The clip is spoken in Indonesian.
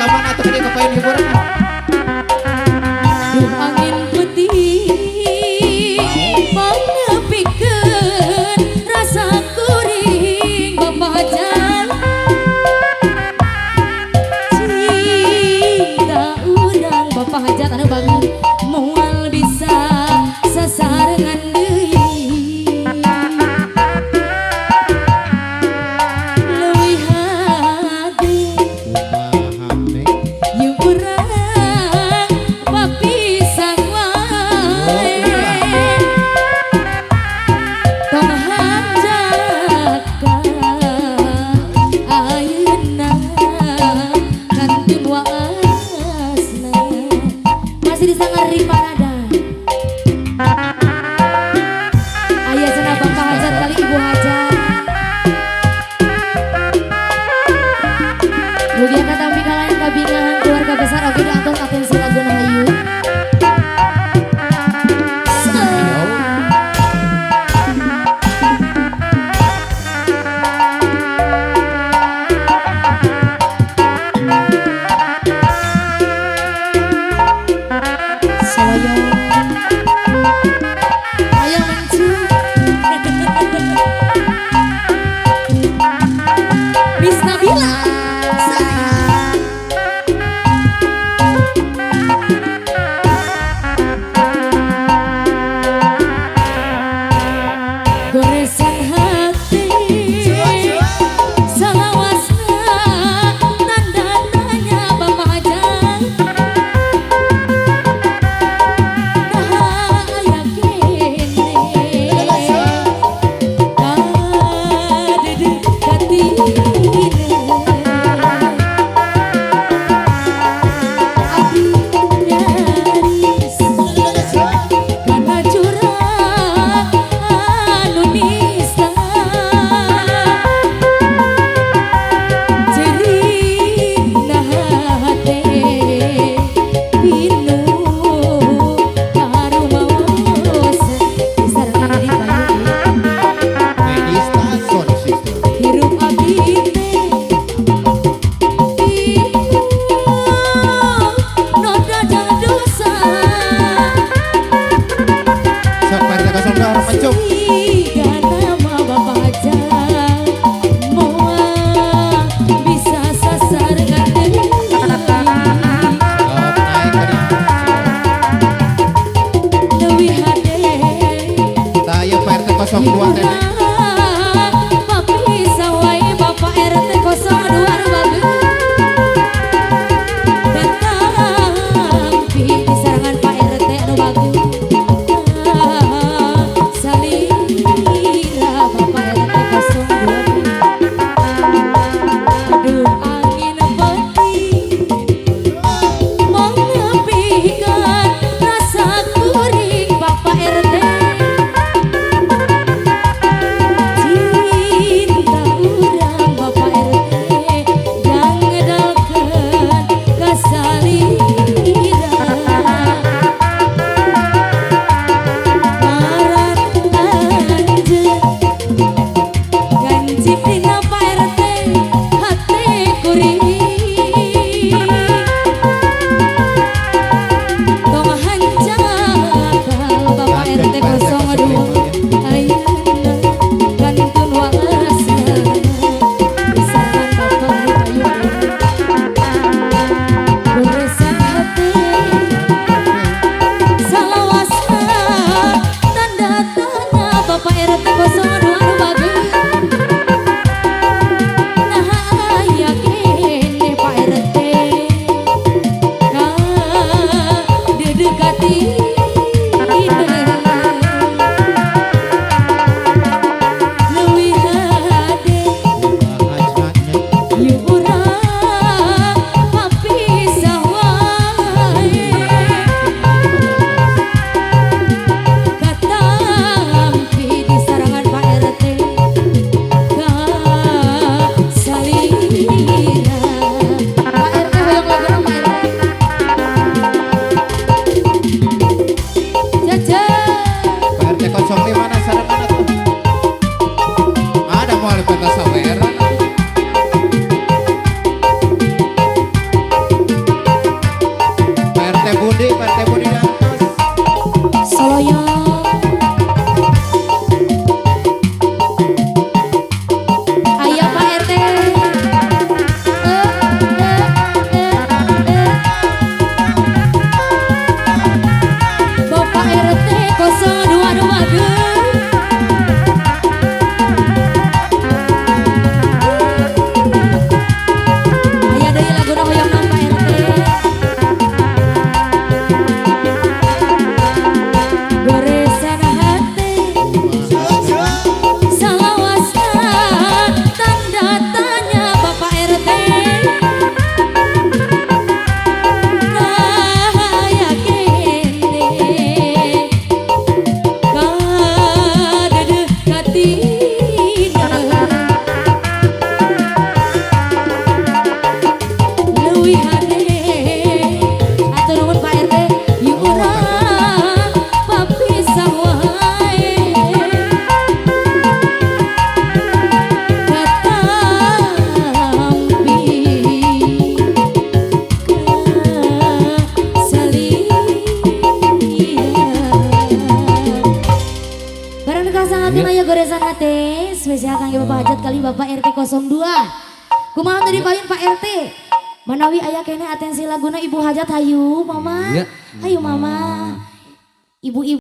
taman atau dia kepain hiburan. Duh angin putih menepikeun rasa kuring babajan cinta urang bapak hajat anu bangun moal bisa sasarengan deui leuwih hade yung urang papisang wae tong hanjaka ayeuna kantun waasna masih disangari parada ayah cenah bapak hajat kali ibu hajat mugia katampi kalayan kabingahan keluarga besar oge diatur atensi laguna hayu Soyo ayo mencu Miss Nabila goresan hati salawasna nandanya bapak hajat dahaya kene kadedek katine abdi nyaris kana curang anu nista cerina hate pinu karumaosan sareng di bayu Medista Sound System. hirup abdi teh noda dosa Sok Pak RT 02 orang mencuk. tiga nama bapak hajat moal bisa sasarengan deui Sok naik ke dia. leuwih hade Taya Pak RT 02 teh. papi sawae bapak RT 02 anu bageus katampi di sarangan Pak RT anu bageus salira bapak RT 02 aduh angin putih menepikeun rasa kuring bapak RT Ayeuna aya goresan teh spesial kangge Bapak Hajat kali Bapak RT 02. Kumaha tadi paling Pak RT? Manawi aya kene atensi laguna Ibu Hajat hayu Mama. Hayu Mama. Ibu-ibu